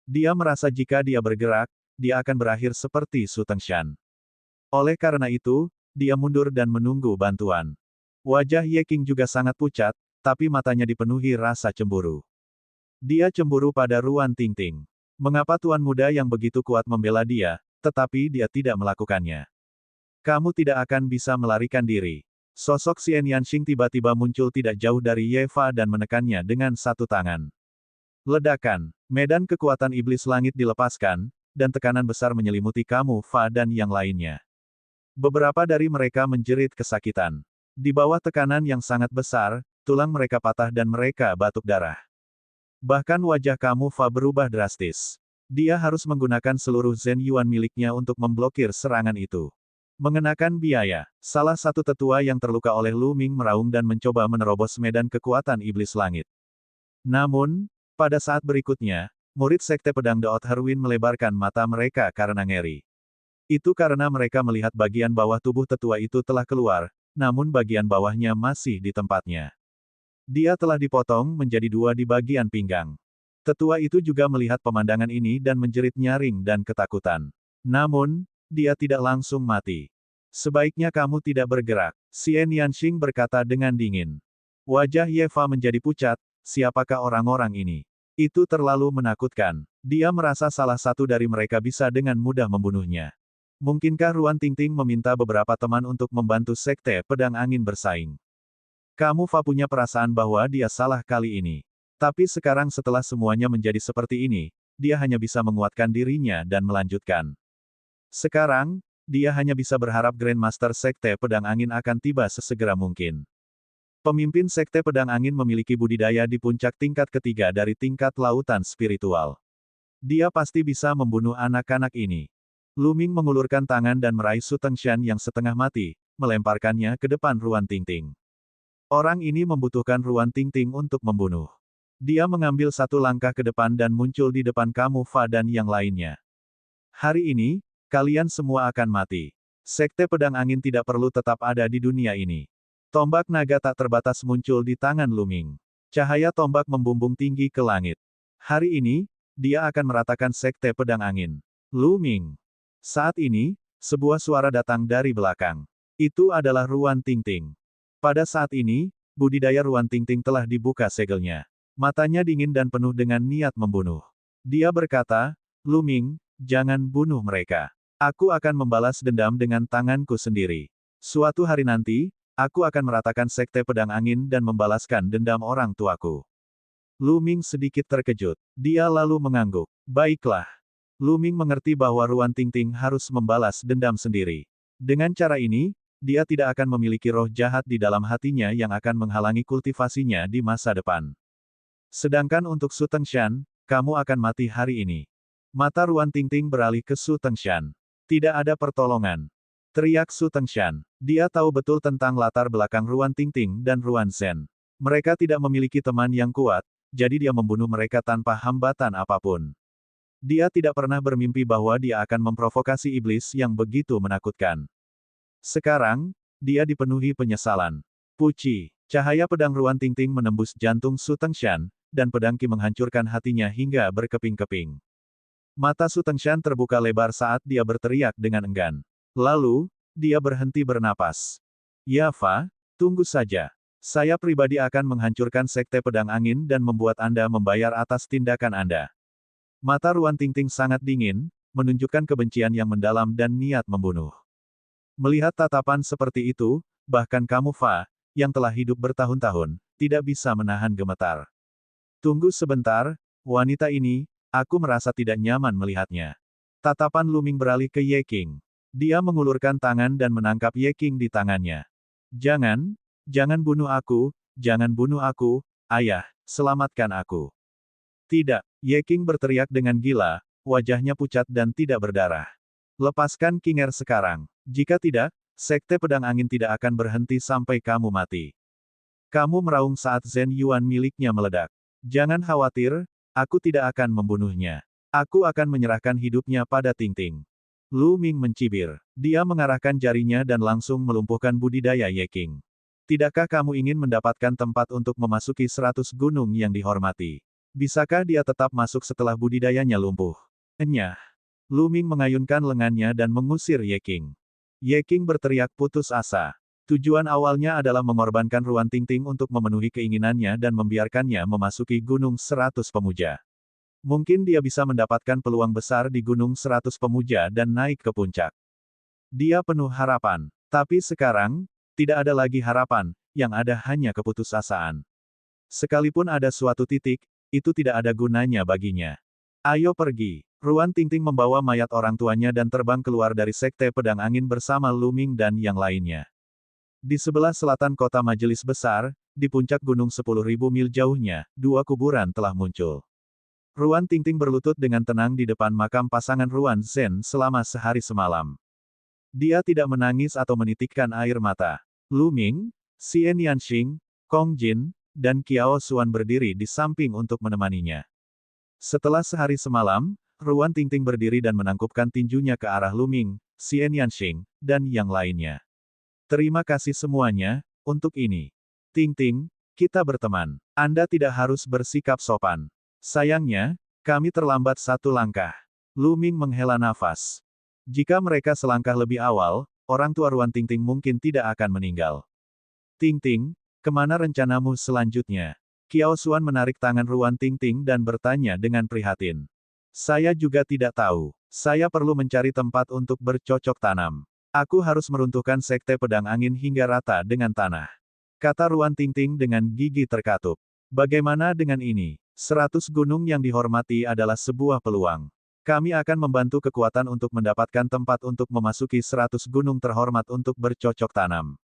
S1: Dia merasa jika dia bergerak, dia akan berakhir seperti Su Tengshan. Oleh karena itu, dia mundur dan menunggu bantuan. Wajah Ye Qing juga sangat pucat, tapi matanya dipenuhi rasa cemburu. Dia cemburu pada Ruan Tingting. Mengapa tuan muda yang begitu kuat membela dia, tetapi dia tidak melakukannya? Kamu tidak akan bisa melarikan diri. Sosok Xian Yanxing tiba-tiba muncul tidak jauh dari Ye Fa dan menekannya dengan satu tangan. Ledakan. Medan kekuatan iblis langit dilepaskan, dan tekanan besar menyelimuti kamu Fa dan yang lainnya. Beberapa dari mereka menjerit kesakitan. Di bawah tekanan yang sangat besar, tulang mereka patah dan mereka batuk darah. Bahkan wajah kamu Fa berubah drastis. Dia harus menggunakan seluruh Zen Yuan miliknya untuk memblokir serangan itu. Mengenakan biaya, salah satu tetua yang terluka oleh Lu Ming meraung dan mencoba menerobos medan kekuatan iblis langit. Namun, pada saat berikutnya, Murid Sekte Pedang Daot Herwin melebarkan mata mereka karena ngeri. Itu karena mereka melihat bagian bawah tubuh tetua itu telah keluar, namun bagian bawahnya masih di tempatnya. Dia telah dipotong menjadi dua di bagian pinggang. Tetua itu juga melihat pemandangan ini dan menjerit nyaring dan ketakutan. Namun, dia tidak langsung mati. Sebaiknya kamu tidak bergerak, Xian Yanxing berkata dengan dingin. Wajah Ye Fa menjadi pucat, siapakah orang-orang ini? Itu terlalu menakutkan. Dia merasa salah satu dari mereka bisa dengan mudah membunuhnya. Mungkinkah Ruan Tingting meminta beberapa teman untuk membantu Sekte Pedang Angin bersaing? Kamu Fa punya perasaan bahwa dia salah kali ini. Tapi sekarang setelah semuanya menjadi seperti ini, dia hanya bisa menguatkan dirinya dan melanjutkan. Sekarang, dia hanya bisa berharap Grandmaster Sekte Pedang Angin akan tiba sesegera mungkin. Pemimpin Sekte Pedang Angin memiliki budidaya di puncak tingkat ketiga dari tingkat lautan spiritual. Dia pasti bisa membunuh anak-anak ini. Lu Ming mengulurkan tangan dan meraih Su Tengshan yang setengah mati, melemparkannya ke depan Ruan Tingting. Orang ini membutuhkan Ruan Tingting untuk membunuh. Dia mengambil satu langkah ke depan dan muncul di depan kamu Fa dan yang lainnya. Hari ini, kalian semua akan mati. Sekte Pedang Angin tidak perlu tetap ada di dunia ini. Tombak naga tak terbatas muncul di tangan Lu Ming. Cahaya tombak membumbung tinggi ke langit. Hari ini, dia akan meratakan Sekte Pedang Angin. Lu Ming. Saat ini, sebuah suara datang dari belakang. Itu adalah Ruan Tingting. Pada saat ini, budidaya Ruan Tingting telah dibuka segelnya. Matanya dingin dan penuh dengan niat membunuh. Dia berkata, Lu Ming, jangan bunuh mereka. Aku akan membalas dendam dengan tanganku sendiri. Suatu hari nanti, aku akan meratakan Sekte Pedang Angin dan membalaskan dendam orang tuaku. Lu Ming sedikit terkejut. Dia lalu mengangguk. Baiklah. Lu Ming mengerti bahwa Ruan Tingting harus membalas dendam sendiri. Dengan cara ini, dia tidak akan memiliki roh jahat di dalam hatinya yang akan menghalangi kultivasinya di masa depan. Sedangkan untuk Su Tengshan, kamu akan mati hari ini. Mata Ruan Tingting beralih ke Su Tengshan. Tidak ada pertolongan. Teriak Su Tengshan. Dia tahu betul tentang latar belakang Ruan Tingting dan Ruan Zhen. Mereka tidak memiliki teman yang kuat, jadi dia membunuh mereka tanpa hambatan apapun. Dia tidak pernah bermimpi bahwa dia akan memprovokasi iblis yang begitu menakutkan. Sekarang, dia dipenuhi penyesalan. Puci. Cahaya pedang Ruan Tingting menembus jantung Su Tengshan, dan pedang Qi menghancurkan hatinya hingga berkeping-keping. Mata Su Tengshan terbuka lebar saat dia berteriak dengan enggan. Lalu, dia berhenti bernapas. Ya Fa, tunggu saja. Saya pribadi akan menghancurkan Sekte Pedang Angin dan membuat Anda membayar atas tindakan Anda. Mata Ruan Tingting sangat dingin, menunjukkan kebencian yang mendalam dan niat membunuh. Melihat tatapan seperti itu, bahkan kamu Fa, yang telah hidup bertahun-tahun, tidak bisa menahan gemetar. Tunggu sebentar, wanita ini, aku merasa tidak nyaman melihatnya. Tatapan Lu Ming beralih ke Ye Qing. Dia mengulurkan tangan dan menangkap Ye Qing di tangannya. Jangan bunuh aku, ayah, selamatkan aku. Tidak, Ye Qing berteriak dengan gila, wajahnya pucat dan tidak berdarah. Lepaskan Qinger sekarang. Jika tidak, Sekte Pedang Angin tidak akan berhenti sampai kamu mati. Kamu meraung saat Zhen Yuan miliknya meledak. Jangan khawatir, aku tidak akan membunuhnya. Aku akan menyerahkan hidupnya pada Tingting. Lu Ming mencibir. Dia mengarahkan jarinya dan langsung melumpuhkan budidaya Ye Qing. Tidakkah kamu ingin mendapatkan tempat untuk memasuki 100 gunung yang dihormati? Bisakah dia tetap masuk setelah budidayanya lumpuh? Enyah. Lu Ming mengayunkan lengannya dan mengusir Ye Qing. Ye Qing berteriak putus asa. Tujuan awalnya adalah mengorbankan Ruan Tingting untuk memenuhi keinginannya dan membiarkannya memasuki Gunung 100 Pemuja. Mungkin dia bisa mendapatkan peluang besar di Gunung 100 Pemuja dan naik ke puncak. Dia penuh harapan. Tapi sekarang, tidak ada lagi harapan, yang ada hanya keputusasaan. Sekalipun ada suatu titik, itu tidak ada gunanya baginya. Ayo pergi. Ruan Tingting membawa mayat orang tuanya dan terbang keluar dari Sekte Pedang Angin bersama Lu Ming dan yang lainnya. Di sebelah selatan kota Majelis Besar, di puncak gunung 10.000 mil jauhnya, dua kuburan telah muncul. Ruan Tingting berlutut dengan tenang di depan makam pasangan Ruan Zhen selama sehari semalam. Dia tidak menangis atau menitikkan air mata. Lu Ming, Xian Yanxing, Kong Jin, dan Qiao Xuan berdiri di samping untuk menemaninya. Setelah sehari semalam, Ruan Tingting berdiri dan menangkupkan tinjunya ke arah Lu Ming, Xian Yanxing, dan yang lainnya. Terima kasih semuanya, untuk ini. Tingting, kita berteman. Anda tidak harus bersikap sopan. Sayangnya, kami terlambat satu langkah. Lu Ming menghela nafas. Jika mereka selangkah lebih awal, orang tua Ruan Tingting mungkin tidak akan meninggal. Tingting, kemana rencanamu selanjutnya? Qiao Xuan menarik tangan Ruan Tingting dan bertanya dengan prihatin. Saya juga tidak tahu. Saya perlu mencari tempat untuk bercocok tanam. Aku harus meruntuhkan sekte pedang angin hingga rata dengan tanah. Kata Ruan Tingting dengan gigi terkatup. Bagaimana dengan ini? 100 gunung yang dihormati adalah sebuah peluang. Kami akan membantu kekuatan untuk mendapatkan tempat untuk memasuki 100 gunung terhormat untuk bercocok tanam.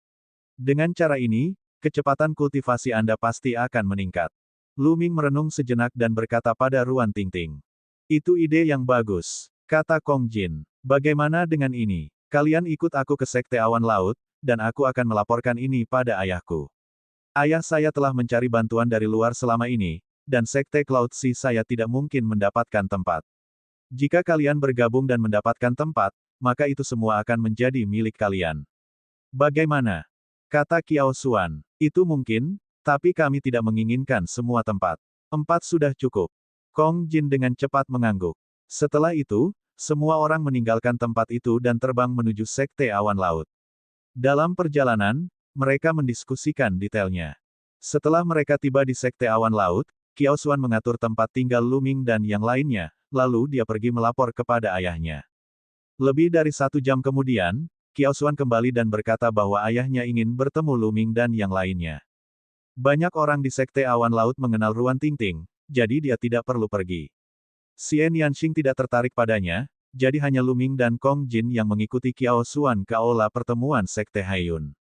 S1: Dengan cara ini, kecepatan kultivasi Anda pasti akan meningkat. Lu Ming merenung sejenak dan berkata pada Ruan Tingting. Itu ide yang bagus, kata Kong Jin. Bagaimana dengan ini? Kalian ikut aku ke Sekte Awan Laut, dan aku akan melaporkan ini pada ayahku. Ayah saya telah mencari bantuan dari luar selama ini, dan Sekte Cloud Sea saya tidak mungkin mendapatkan tempat. Jika kalian bergabung dan mendapatkan tempat, maka itu semua akan menjadi milik kalian. Bagaimana? Kata Qiao Xuan. Itu mungkin, tapi kami tidak menginginkan semua tempat. 4 sudah cukup. Kong Jin dengan cepat mengangguk. Setelah itu, semua orang meninggalkan tempat itu dan terbang menuju Sekte Awan Laut. Dalam perjalanan, mereka mendiskusikan detailnya. Setelah mereka tiba di Sekte Awan Laut, Qiao Xuan mengatur tempat tinggal Lu Ming dan yang lainnya, lalu dia pergi melapor kepada ayahnya. Lebih dari 1 jam kemudian, Qiao Xuan kembali dan berkata bahwa ayahnya ingin bertemu Lu Ming dan yang lainnya. Banyak orang di Sekte Awan Laut mengenal Ruan Tingting, jadi dia tidak perlu pergi. Xian Yanxing tidak tertarik padanya, jadi hanya Lu Ming dan Kong Jin yang mengikuti Qiao Xuan ke aula pertemuan Sekte Haiyun.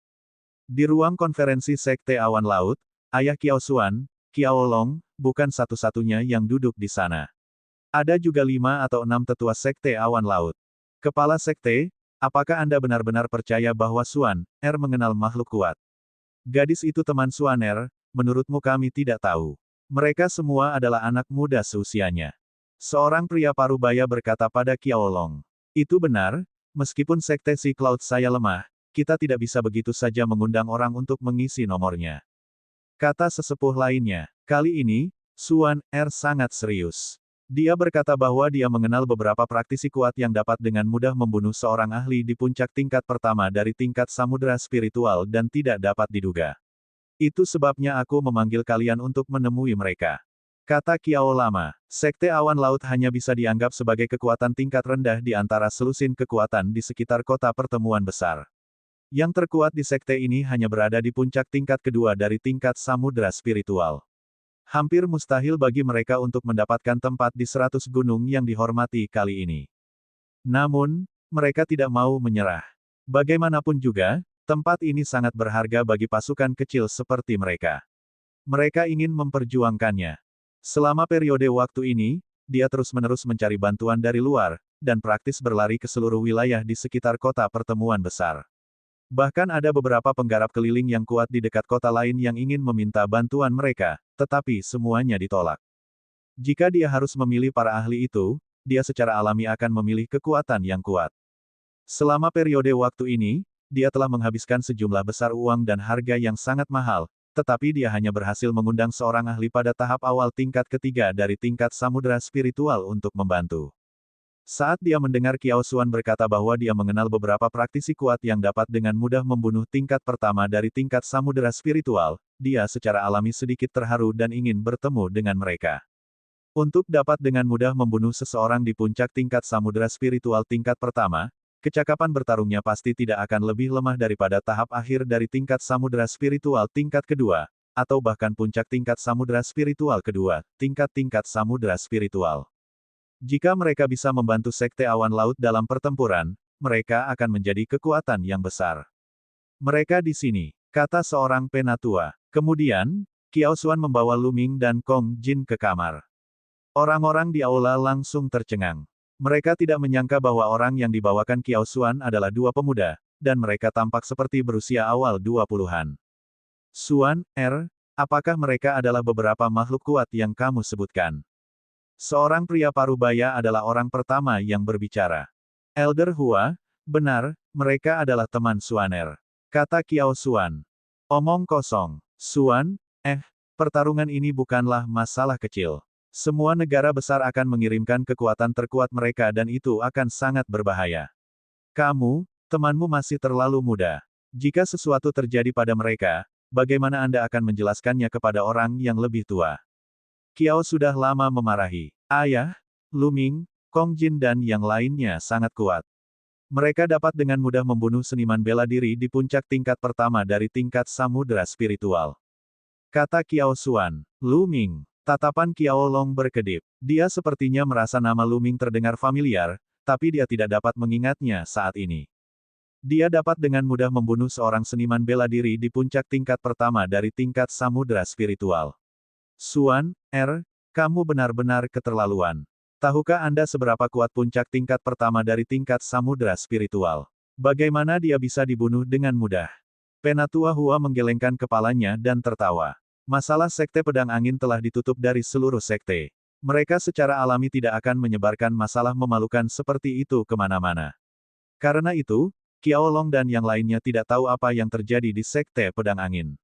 S1: Di ruang konferensi Sekte Awan Laut, ayah Qiao Xuan, Qiao Long, bukan satu-satunya yang duduk di sana. Ada juga 5 atau 6 tetua Sekte Awan Laut. Kepala Sekte, apakah Anda benar-benar percaya bahwa Xuan Er mengenal makhluk kuat? Gadis itu teman Xuan Er, menurutmu kami tidak tahu. Mereka semua adalah anak muda seusianya. Seorang pria parubaya berkata pada Qiao Long. Itu benar, meskipun Sekte Sea Cloud saya lemah, kita tidak bisa begitu saja mengundang orang untuk mengisi nomornya. Kata sesepuh lainnya, kali ini, Xuan Er sangat serius. Dia berkata bahwa dia mengenal beberapa praktisi kuat yang dapat dengan mudah membunuh seorang ahli di puncak tingkat pertama dari tingkat samudera spiritual dan tidak dapat diduga. Itu sebabnya aku memanggil kalian untuk menemui mereka. Kata Qiao Lama, Sekte Awan Laut hanya bisa dianggap sebagai kekuatan tingkat rendah di antara selusin kekuatan di sekitar kota pertemuan besar. Yang terkuat di sekte ini hanya berada di puncak tingkat kedua dari tingkat samudera spiritual. Hampir mustahil bagi mereka untuk mendapatkan tempat di 100 gunung yang dihormati kali ini. Namun, mereka tidak mau menyerah. Bagaimanapun juga, tempat ini sangat berharga bagi pasukan kecil seperti mereka. Mereka ingin memperjuangkannya. Selama periode waktu ini, dia terus-menerus mencari bantuan dari luar, dan praktis berlari ke seluruh wilayah di sekitar kota pertemuan besar. Bahkan ada beberapa penggarap keliling yang kuat di dekat kota lain yang ingin meminta bantuan mereka, tetapi semuanya ditolak. Jika dia harus memilih para ahli itu, dia secara alami akan memilih kekuatan yang kuat. Selama periode waktu ini, dia telah menghabiskan sejumlah besar uang dan harga yang sangat mahal, tetapi dia hanya berhasil mengundang seorang ahli pada tahap awal tingkat ketiga dari tingkat samudera spiritual untuk membantu. Saat dia mendengar Qiao Xuan berkata bahwa dia mengenal beberapa praktisi kuat yang dapat dengan mudah membunuh tingkat pertama dari tingkat samudera spiritual, dia secara alami sedikit terharu dan ingin bertemu dengan mereka. Untuk dapat dengan mudah membunuh seseorang di puncak tingkat samudera spiritual tingkat pertama, kecakapan bertarungnya pasti tidak akan lebih lemah daripada tahap akhir dari tingkat samudera spiritual tingkat kedua, atau bahkan puncak tingkat samudera spiritual kedua, tingkat-tingkat samudera spiritual. Jika mereka bisa membantu Sekte Awan Laut dalam pertempuran, mereka akan menjadi kekuatan yang besar. Mereka di sini, kata seorang penatua. Kemudian, Qiao Xuan membawa Lu Ming dan Kong Jin ke kamar. Orang-orang di aula langsung tercengang. Mereka tidak menyangka bahwa orang yang dibawakan Qiao Xuan adalah 2 pemuda, dan mereka tampak seperti berusia awal 20-an. Xuan Er, apakah mereka adalah beberapa makhluk kuat yang kamu sebutkan? Seorang pria parubaya adalah orang pertama yang berbicara. Elder Hua, benar, mereka adalah teman Suaner. Kata Kiao Xuan. Omong kosong. Xuan, pertarungan ini bukanlah masalah kecil. Semua negara besar akan mengirimkan kekuatan terkuat mereka dan itu akan sangat berbahaya. Kamu, temanmu masih terlalu muda. Jika sesuatu terjadi pada mereka, bagaimana Anda akan menjelaskannya kepada orang yang lebih tua? Kiao sudah lama memarahi. Ayah, Lu Ming, Kong Jin dan yang lainnya sangat kuat. Mereka dapat dengan mudah membunuh seniman bela diri di puncak tingkat pertama dari tingkat samudera spiritual. Kata Kiao Xuan. Lu Ming. Tatapan Kiao Long berkedip. Dia sepertinya merasa nama Lu Ming terdengar familiar, tapi dia tidak dapat mengingatnya saat ini. Dia dapat dengan mudah membunuh seorang seniman bela diri di puncak tingkat pertama dari tingkat samudera spiritual. Xuan, kamu benar-benar keterlaluan. Tahukah Anda seberapa kuat puncak tingkat pertama dari tingkat samudera spiritual? Bagaimana dia bisa dibunuh dengan mudah? Penatua Hua menggelengkan kepalanya dan tertawa. Masalah Sekte Pedang Angin telah ditutup dari seluruh sekte. Mereka secara alami tidak akan menyebarkan masalah memalukan seperti itu kemana-mana. Karena itu, Kiao Long dan yang lainnya tidak tahu apa yang terjadi di Sekte Pedang Angin.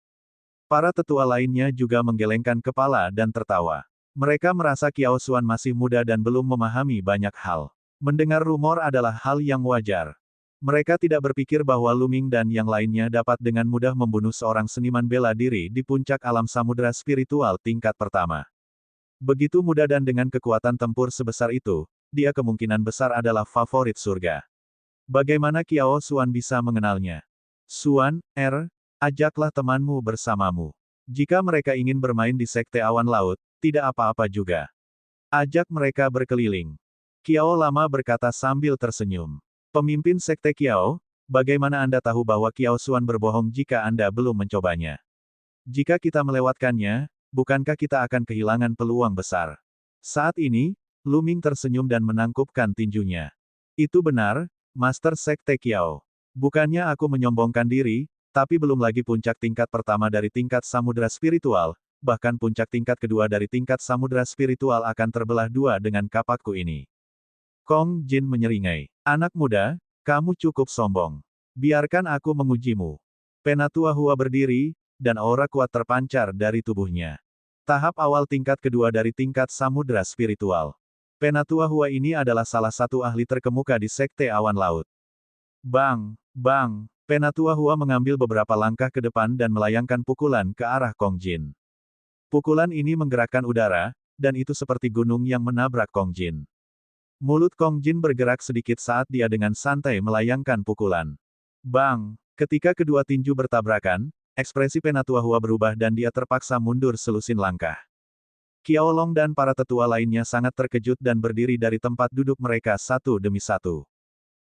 S1: Para tetua lainnya juga menggelengkan kepala dan tertawa. Mereka merasa Kiao Xuan masih muda dan belum memahami banyak hal. Mendengar rumor adalah hal yang wajar. Mereka tidak berpikir bahwa Lu Ming dan yang lainnya dapat dengan mudah membunuh seorang seniman bela diri di puncak alam samudera spiritual tingkat pertama. Begitu muda dan dengan kekuatan tempur sebesar itu, dia kemungkinan besar adalah favorit surga. Bagaimana Kiao Xuan bisa mengenalnya? Xuan, ajaklah temanmu bersamamu. Jika mereka ingin bermain di Sekte Awan Laut, tidak apa-apa juga. Ajak mereka berkeliling. Kiao Lama berkata sambil tersenyum. Pemimpin Sekte Kiao, bagaimana Anda tahu bahwa Kiao Xuan berbohong jika Anda belum mencobanya? Jika kita melewatkannya, bukankah kita akan kehilangan peluang besar? Saat ini, Lu Ming tersenyum dan menangkupkan tinjunya. Itu benar, Master Sekte Kiao. Bukannya aku menyombongkan diri, tapi belum lagi puncak tingkat pertama dari tingkat samudera spiritual, bahkan puncak tingkat kedua dari tingkat samudera spiritual akan terbelah dua dengan kapakku ini. Kong Jin menyeringai. Anak muda, kamu cukup sombong. Biarkan aku mengujimu. Penatua Hua berdiri, dan aura kuat terpancar dari tubuhnya. Tahap awal tingkat kedua dari tingkat samudera spiritual. Penatua Hua ini adalah salah satu ahli terkemuka di Sekte Awan Laut. Bang, bang. Penatua Hua mengambil beberapa langkah ke depan dan melayangkan pukulan ke arah Kong Jin. Pukulan ini menggerakkan udara, dan itu seperti gunung yang menabrak Kong Jin. Mulut Kong Jin bergerak sedikit saat dia dengan santai melayangkan pukulan. Bang! Ketika kedua tinju bertabrakan, ekspresi Penatua Hua berubah dan dia terpaksa mundur selusin langkah. Kiao Long dan para tetua lainnya sangat terkejut dan berdiri dari tempat duduk mereka satu demi satu.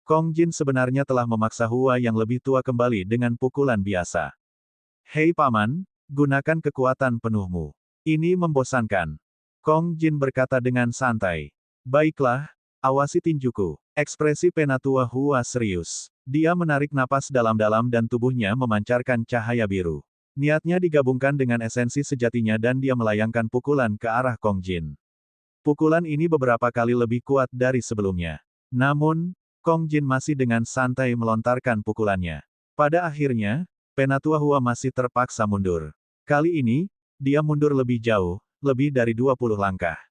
S1: Kong Jin sebenarnya telah memaksa Hua yang lebih tua kembali dengan pukulan biasa. Hei Paman, gunakan kekuatan penuhmu. Ini membosankan. Kong Jin berkata dengan santai. Baiklah, awasi tinjuku. Ekspresi Penatua Hua serius. Dia menarik napas dalam-dalam dan tubuhnya memancarkan cahaya biru. Niatnya digabungkan dengan esensi sejatinya dan dia melayangkan pukulan ke arah Kong Jin. Pukulan ini beberapa kali lebih kuat dari sebelumnya. Namun, Kong Jin masih dengan santai melontarkan pukulannya. Pada akhirnya, Penatua Hua masih terpaksa mundur. Kali ini, dia mundur lebih jauh, lebih dari 20 langkah.